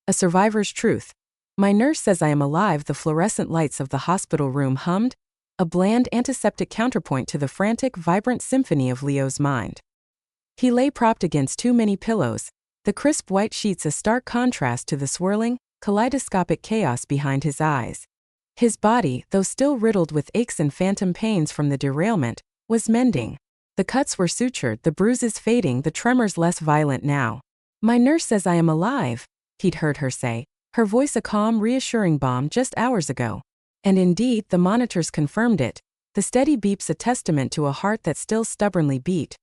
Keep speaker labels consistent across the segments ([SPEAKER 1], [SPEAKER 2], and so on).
[SPEAKER 1] A survivor's truth. My nurse says I am alive. The fluorescent lights of the hospital room hummed, a bland antiseptic counterpoint to the frantic, vibrant symphony of Leo's mind. He lay propped against too many pillows, the crisp white sheets a stark contrast to the swirling, kaleidoscopic chaos behind his eyes. His body, though still riddled with aches and phantom pains from the derailment, was mending. The cuts were sutured, the bruises fading, the tremors less violent now. My nurse says I am alive, he'd heard her say, her voice a calm, reassuring balm just hours ago. And indeed, the monitors confirmed it, the steady beeps a testament to a heart that still stubbornly beat.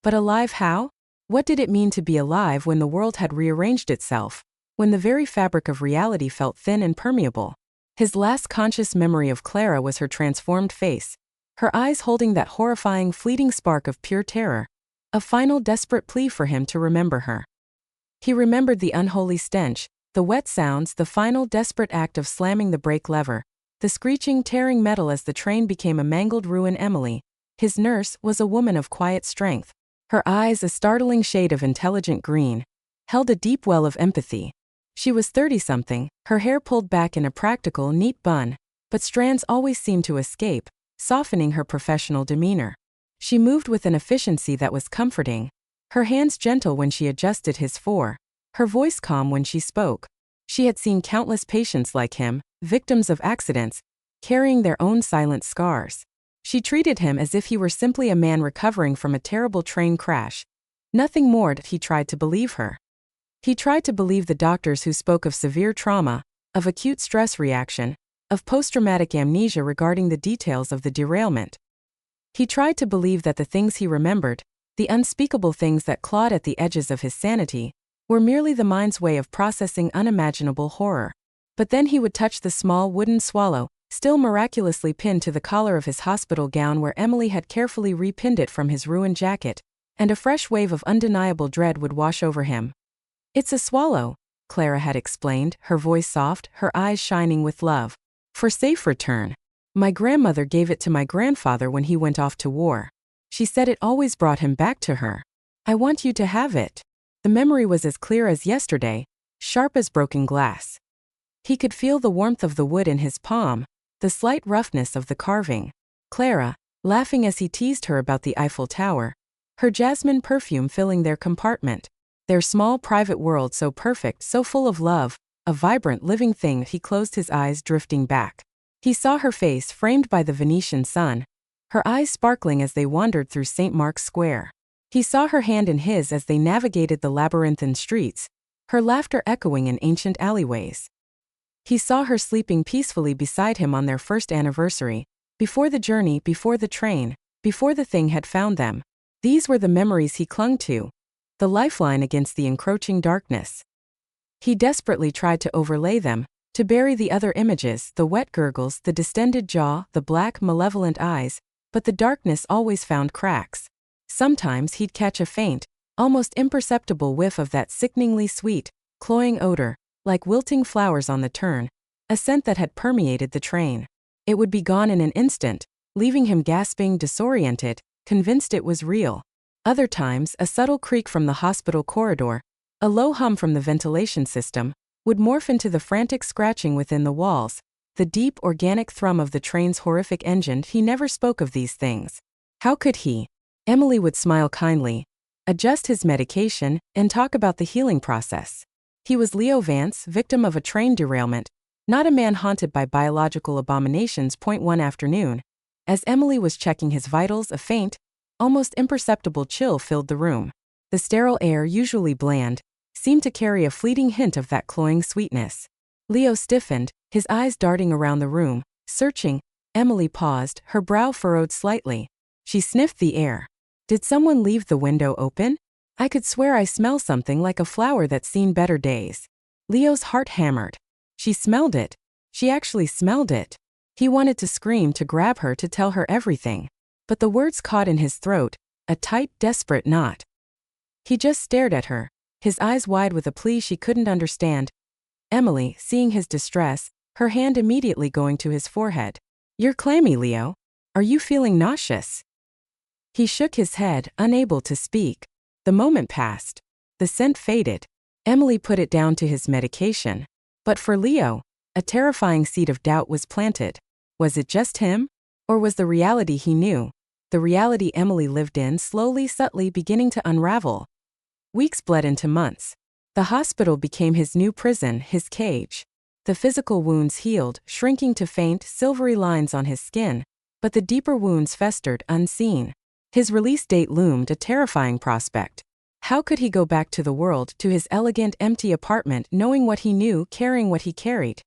[SPEAKER 1] But alive how? What did it mean to be alive when the world had rearranged itself, when the very fabric of reality felt thin and permeable? His last conscious memory of Clara was her transformed face, her eyes holding that horrifying, fleeting spark of pure terror, a final desperate plea for him to remember her. He remembered the unholy stench, the wet sounds, the final desperate act of slamming the brake lever, the screeching, tearing metal as the train became a mangled ruin. Emily, his nurse, was a woman of quiet strength. Her eyes, a startling shade of intelligent green, held a deep well of empathy. She was 30-something, her hair pulled back in a practical, neat bun, but strands always seemed to escape, softening her professional demeanor. She moved with an efficiency that was comforting, her hands gentle when she adjusted his fore, her voice calm when she spoke. She had seen countless patients like him, victims of accidents, carrying their own silent scars. She treated him as if he were simply a man recovering from a terrible train crash. Nothing more. He tried to believe her. He tried to believe the doctors who spoke of severe trauma, of acute stress reaction, of post-traumatic amnesia regarding the details of the derailment. He tried to believe that the things he remembered, the unspeakable things that clawed at the edges of his sanity, were merely the mind's way of processing unimaginable horror. But then he would touch the small wooden swallow, still miraculously pinned to the collar of his hospital gown where Emily had carefully repinned it from his ruined jacket, and a fresh wave of undeniable dread would wash over him. It's a swallow, Clara had explained, her voice soft, her eyes shining with love. For safe return. My grandmother gave it to my grandfather when he went off to war. She said it always brought him back to her. I want you to have it. The memory was as clear as yesterday, sharp as broken glass. He could feel the warmth of the wood in his palm, the slight roughness of the carving. Clara, laughing as he teased her about the Eiffel Tower, her jasmine perfume filling their compartment, their small private world so perfect, so full of love, a vibrant living thing. He closed his eyes, drifting back. He saw her face framed by the Venetian sun, her eyes sparkling as they wandered through St. Mark's Square. He saw her hand in his as they navigated the labyrinthine streets, her laughter echoing in ancient alleyways. He saw her sleeping peacefully beside him on their first anniversary, before the journey, before the train, before the thing had found them. These were the memories he clung to, the lifeline against the encroaching darkness. He desperately tried to overlay them, to bury the other images, the wet gurgles, the distended jaw, the black, malevolent eyes, but the darkness always found cracks. Sometimes he'd catch a faint, almost imperceptible whiff of that sickeningly sweet, cloying odor, like wilting flowers on the turn, a scent that had permeated the train. It would be gone in an instant, leaving him gasping, disoriented, convinced it was real. Other times, a subtle creak from the hospital corridor, a low hum from the ventilation system, would morph into the frantic scratching within the walls, the deep, organic thrum of the train's horrific engine. He never spoke of these things. How could he? Emily would smile kindly, adjust his medication, and talk about the healing process. He was Leo Vance, victim of a train derailment, not a man haunted by biological abominations. One afternoon, as Emily was checking his vitals, a faint, almost imperceptible chill filled the room. The sterile air, usually bland, seemed to carry a fleeting hint of that cloying sweetness. Leo stiffened, his eyes darting around the room, searching. Emily paused, her brow furrowed slightly. She sniffed the air. Did someone leave the window open? I could swear I smell something like a flower that's seen better days. Leo's heart hammered. She smelled it. She actually smelled it. He wanted to scream, to grab her, to tell her everything. But the words caught in his throat, a tight, desperate knot. He just stared at her, his eyes wide with a plea she couldn't understand. Emily, seeing his distress, her hand immediately going to his forehead. You're clammy, Leo. Are you feeling nauseous? He shook his head, unable to speak. The moment passed. The scent faded. Emily put it down to his medication. But for Leo, a terrifying seed of doubt was planted. Was it just him? Or was the reality he knew, the reality Emily lived in, slowly, subtly beginning to unravel? Weeks bled into months. The hospital became his new prison, his cage. The physical wounds healed, shrinking to faint, silvery lines on his skin, but the deeper wounds festered, unseen. His release date loomed, a terrifying prospect. How could he go back to the world, to his elegant, empty apartment, knowing what he knew, carrying what he carried?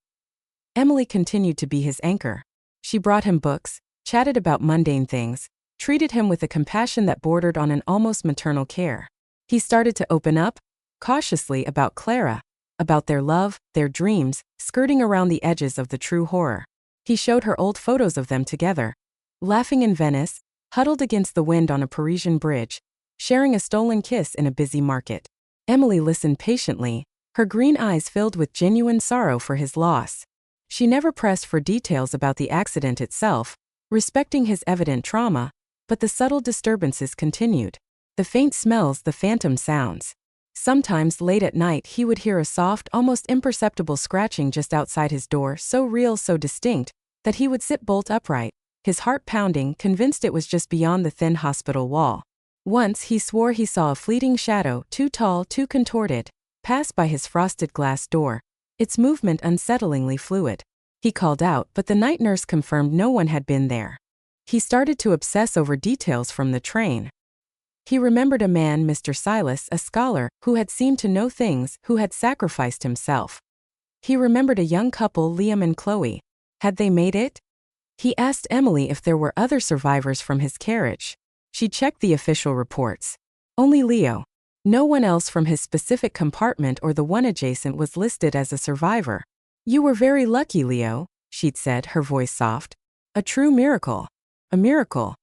[SPEAKER 1] Emily continued to be his anchor. She brought him books, chatted about mundane things, treated him with a compassion that bordered on an almost maternal care. He started to open up, cautiously, about Clara, about their love, their dreams, skirting around the edges of the true horror. He showed her old photos of them together, laughing in Venice, huddled against the wind on a Parisian bridge, sharing a stolen kiss in a busy market. Emily listened patiently, her green eyes filled with genuine sorrow for his loss. She never pressed for details about the accident itself, respecting his evident trauma, but the subtle disturbances continued. The faint smells, the phantom sounds. Sometimes late at night he would hear a soft, almost imperceptible scratching just outside his door, so real, so distinct, that he would sit bolt upright, his heart pounding, convinced it was just beyond the thin hospital wall. Once he swore he saw a fleeting shadow, too tall, too contorted, pass by his frosted glass door, its movement unsettlingly fluid. He called out, but the night nurse confirmed no one had been there. He started to obsess over details from the train. He remembered a man, Mr. Silas, a scholar, who had seemed to know things, who had sacrificed himself. He remembered a young couple, Liam and Chloe. Had they made it? He asked Emily if there were other survivors from his carriage. She checked the official reports. Only Leo. No one else from his specific compartment or the one adjacent was listed as a survivor. "You were very lucky, Leo," she'd said, her voice soft. "A true miracle. A miracle."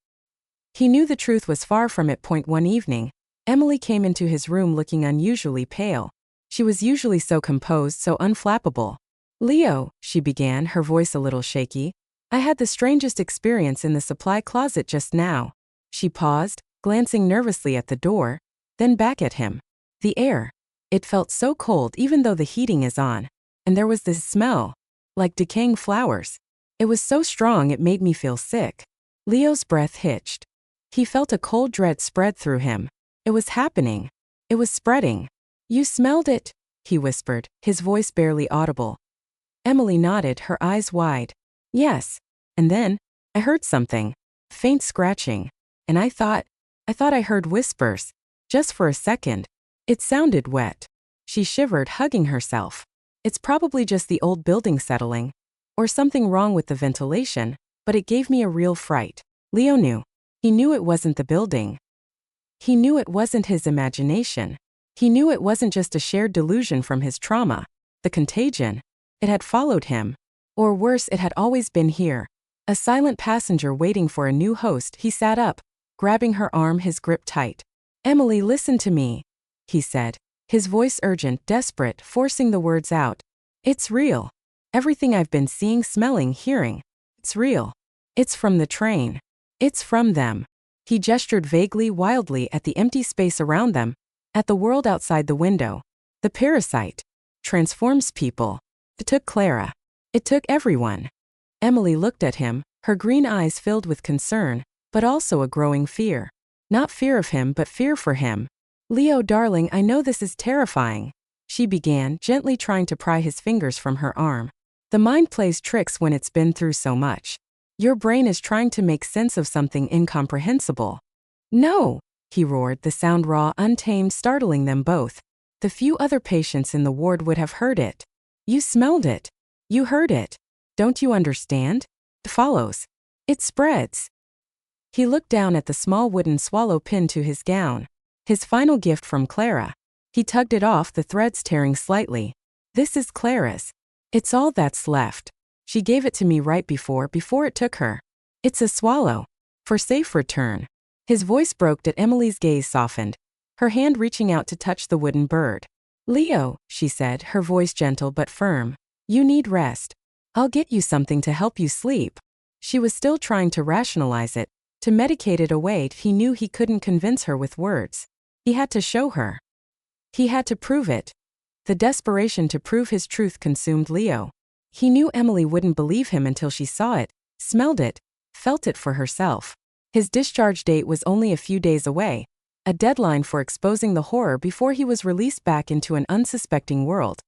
[SPEAKER 1] He knew the truth was far from it. One evening, Emily came into his room looking unusually pale. She was usually so composed, so unflappable. "Leo," she began, her voice a little shaky, "I had the strangest experience in the supply closet just now." She paused, glancing nervously at the door, then back at him. The air. It felt so cold even though the heating is on. And there was this smell. Like decaying flowers. It was so strong it made me feel sick. Leo's breath hitched. He felt a cold dread spread through him. It was happening. It was spreading. "You smelled it," he whispered, his voice barely audible. Emily nodded, her eyes wide. "Yes. And then, I heard something. Faint scratching. And I thought I heard whispers. Just for a second. It sounded wet." She shivered, hugging herself. "It's probably just the old building settling. Or something wrong with the ventilation, but it gave me a real fright." Leo knew. He knew it wasn't the building. He knew it wasn't his imagination. He knew it wasn't just a shared delusion from his trauma. The contagion. It had followed him. Or worse, it had always been here. A silent passenger waiting for a new host. He sat up, grabbing her arm, his grip tight. "Emily, listen to me," he said, his voice urgent, desperate, forcing the words out. "It's real. Everything I've been seeing, smelling, hearing. It's real. It's from the train. It's from them." He gestured vaguely, wildly at the empty space around them, at the world outside the window. "The parasite transforms people. It took Clara. It took everyone." Emily looked at him, her green eyes filled with concern, but also a growing fear. Not fear of him, but fear for him. "Leo, darling, I know this is terrifying," she began, gently trying to pry his fingers from her arm. "The mind plays tricks when it's been through so much. Your brain is trying to make sense of something incomprehensible." "No!" he roared, the sound raw, untamed, startling them both. The few other patients in the ward would have heard it. "You smelled it. You heard it. Don't you understand? It follows. It spreads." He looked down at the small wooden swallow pinned to his gown. His final gift from Clara. He tugged it off, the threads tearing slightly. "This is Clara's. It's all that's left. She gave it to me right before it took her. It's a swallow. For safe return." His voice broke, and Emily's gaze softened, her hand reaching out to touch the wooden bird. "Leo," she said, her voice gentle but firm. "You need rest. I'll get you something to help you sleep." She was still trying to rationalize it, to medicate it away. He knew he couldn't convince her with words. He had to show her. He had to prove it. The desperation to prove his truth consumed Leo. He knew Emily wouldn't believe him until she saw it, smelled it, felt it for herself. His discharge date was only a few days away, a deadline for exposing the horror before he was released back into an unsuspecting world.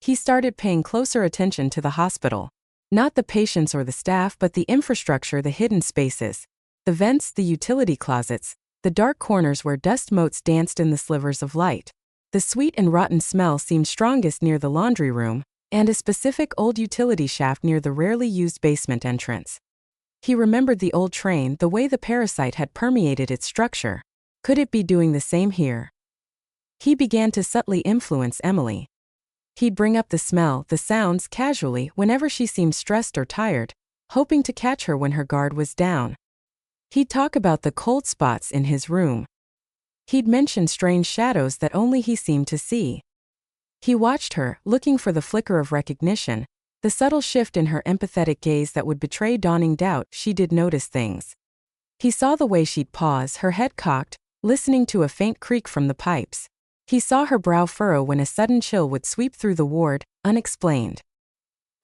[SPEAKER 1] He started paying closer attention to the hospital. Not the patients or the staff, but the infrastructure, the hidden spaces. The vents, the utility closets, the dark corners where dust motes danced in the slivers of light. The sweet and rotten smell seemed strongest near the laundry room, and a specific old utility shaft near the rarely used basement entrance. He remembered the old train, the way the parasite had permeated its structure. Could it be doing the same here? He began to subtly influence Emily. He'd bring up the smell, the sounds, casually, whenever she seemed stressed or tired, hoping to catch her when her guard was down. He'd talk about the cold spots in his room. He'd mention strange shadows that only he seemed to see. He watched her, looking for the flicker of recognition, the subtle shift in her empathetic gaze that would betray dawning doubt. She did notice things. He saw the way she'd pause, her head cocked, listening to a faint creak from the pipes. He saw her brow furrow when a sudden chill would sweep through the ward, unexplained.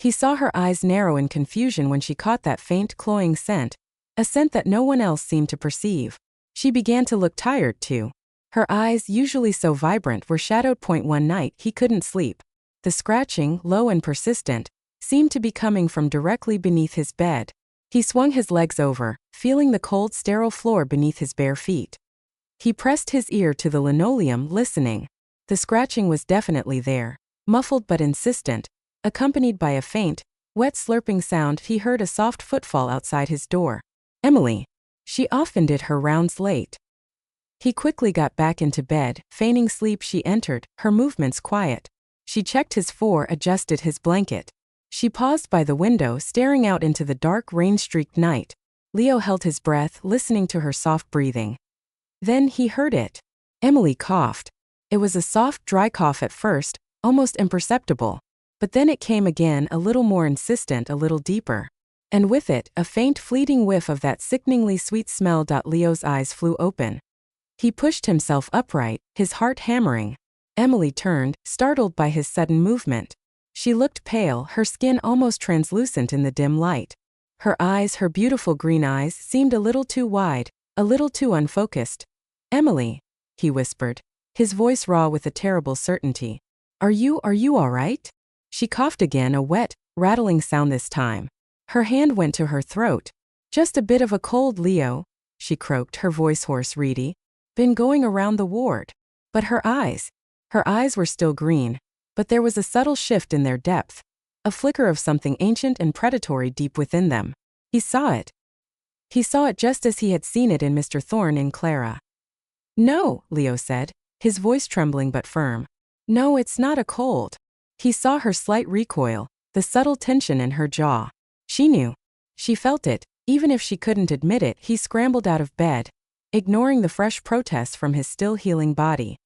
[SPEAKER 1] He saw her eyes narrow in confusion when she caught that faint, cloying scent, a scent that no one else seemed to perceive. She began to look tired, too. Her eyes, usually so vibrant, were shadowed. One night, he couldn't sleep. The scratching, low and persistent, seemed to be coming from directly beneath his bed. He swung his legs over, feeling the cold, sterile floor beneath his bare feet. He pressed his ear to the linoleum, listening. The scratching was definitely there, muffled but insistent, accompanied by a faint, wet slurping sound. He heard a soft footfall outside his door. Emily. She often did her rounds late. He quickly got back into bed, feigning sleep. She entered, her movements quiet. She checked his fore, adjusted his blanket. She paused by the window, staring out into the dark, rain-streaked night. Leo held his breath, listening to her soft breathing. Then he heard it. Emily coughed. It was a soft, dry cough at first, almost imperceptible. But then it came again, a little more insistent, a little deeper. And with it, a faint, fleeting whiff of that sickeningly sweet smell. Leo's eyes flew open. He pushed himself upright, his heart hammering. Emily turned, startled by his sudden movement. She looked pale, her skin almost translucent in the dim light. Her eyes, her beautiful green eyes, seemed a little too wide, a little too unfocused. Emily, he whispered, his voice raw with a terrible certainty. Are you all right? She coughed again, a wet, rattling sound this time. Her hand went to her throat. Just a bit of a cold, Leo, she croaked, her voice hoarse, reedy. Been going around the ward. But her eyes were still green, but there was a subtle shift in their depth, a flicker of something ancient and predatory deep within them. He saw it. He saw it just as he had seen it in Mr. Thorne in Clara. No, Leo said, his voice trembling but firm. No, it's not a cold. He saw her slight recoil, the subtle tension in her jaw. She knew. She felt it, even if she couldn't admit it. He scrambled out of bed, ignoring the fresh protests from his still healing body.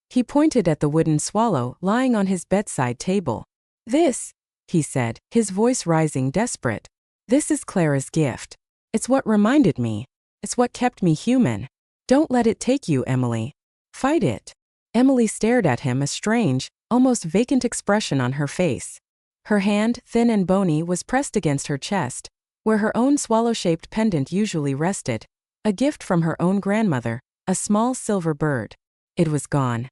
[SPEAKER 1] He pointed at the wooden swallow lying on his bedside table. This, he said, his voice rising, desperate. This is Clara's gift. It's what reminded me. It's what kept me human. Don't let it take you, Emily. Fight it. Emily stared at him, a strange, almost vacant expression on her face. Her hand, thin and bony, was pressed against her chest, where her own swallow-shaped pendant usually rested. A gift from her own grandmother, a small silver bird. It was gone.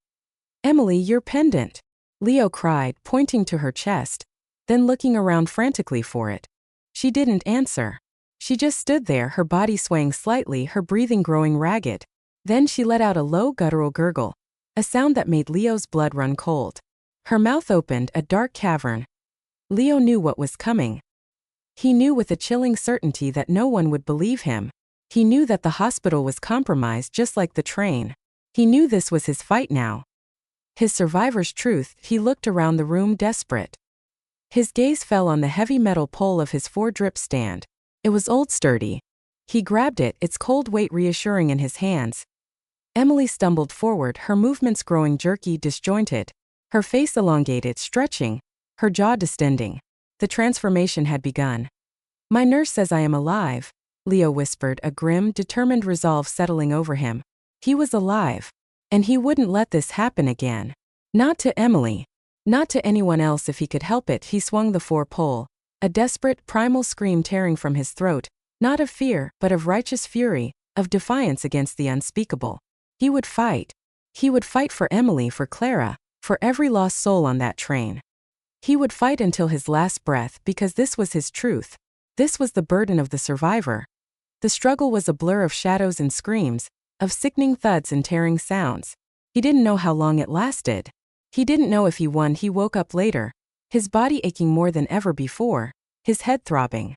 [SPEAKER 1] Emily, your pendant, Leo cried, pointing to her chest, then looking around frantically for it. She didn't answer. She just stood there, her body swaying slightly, her breathing growing ragged. Then she let out a low guttural gurgle, a sound that made Leo's blood run cold. Her mouth opened, a dark cavern. Leo knew what was coming. He knew with a chilling certainty that no one would believe him. He knew that the hospital was compromised just like the train. He knew this was his fight now. His survivor's truth. He looked around the room, desperate. His gaze fell on the heavy metal pole of his 4-drip stand. It was old, sturdy. He grabbed it, its cold weight reassuring in his hands. Emily stumbled forward, her movements growing jerky, disjointed. Her face elongated, stretching, her jaw distending. The transformation had begun. My nurse says I am alive, Leo whispered, a grim, determined resolve settling over him. He was alive. And he wouldn't let this happen again. Not to Emily. Not to anyone else if he could help it. He swung the four-pole, a desperate, primal scream tearing from his throat, not of fear, but of righteous fury, of defiance against the unspeakable. He would fight. He would fight for Emily, for Clara, for every lost soul on that train. He would fight until his last breath, because this was his truth. This was the burden of the survivor. The struggle was a blur of shadows and screams, of sickening thuds and tearing sounds. He didn't know how long it lasted. He didn't know if he won. He woke up later, his body aching more than ever before, his head throbbing.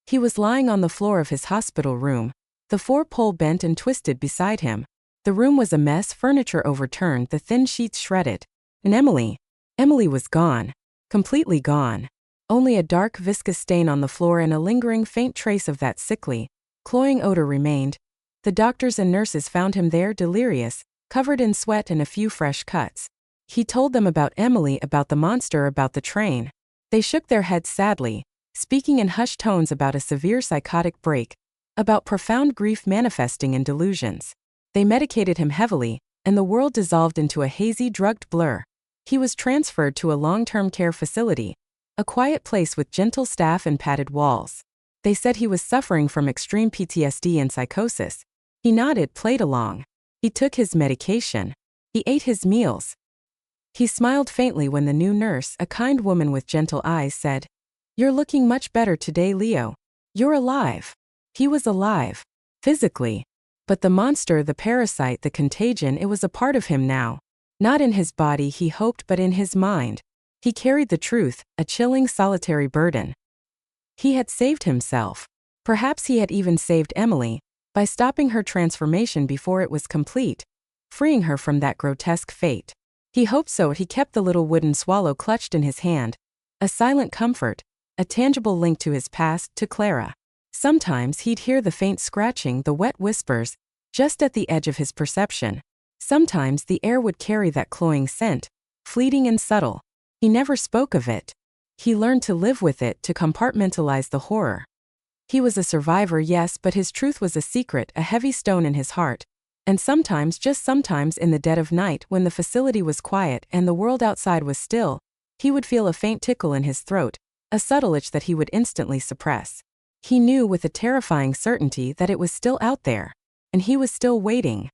[SPEAKER 1] He was lying on the floor of his hospital room, the four-pole bent and twisted beside him. The room was a mess, furniture overturned, the thin sheets shredded. And Emily was gone. Completely gone. Only a dark, viscous stain on the floor and a lingering faint trace of that sickly, cloying odor remained. The doctors and nurses found him there, delirious, covered in sweat and a few fresh cuts. He told them about Emily, about the monster, about the train. They shook their heads sadly, speaking in hushed tones about a severe psychotic break, about profound grief manifesting in delusions. They medicated him heavily, and the world dissolved into a hazy, drugged blur. He was transferred to a long-term care facility, a quiet place with gentle staff and padded walls. They said he was suffering from extreme PTSD and psychosis. He nodded, played along. He took his medication. He ate his meals. He smiled faintly when the new nurse, a kind woman with gentle eyes, said, "You're looking much better today, Leo. You're alive." He was alive. Physically. But the monster, the parasite, the contagion, it was a part of him now. Not in his body, he hoped, but in his mind. He carried the truth, a chilling, solitary burden. He had saved himself. Perhaps he had even saved Emily, by stopping her transformation before it was complete, freeing her from that grotesque fate. He hoped so. He kept the little wooden swallow clutched in his hand, a silent comfort, a tangible link to his past, to Clara. Sometimes he'd hear the faint scratching, the wet whispers, just at the edge of his perception. Sometimes the air would carry that cloying scent, fleeting and subtle. He never spoke of it. He learned to live with it, to compartmentalize the horror. He was a survivor, yes, but his truth was a secret, a heavy stone in his heart. And sometimes, just sometimes, in the dead of night, when the facility was quiet and the world outside was still, he would feel a faint tickle in his throat, a subtle itch that he would instantly suppress. He knew with a terrifying certainty that it was still out there, and he was still waiting.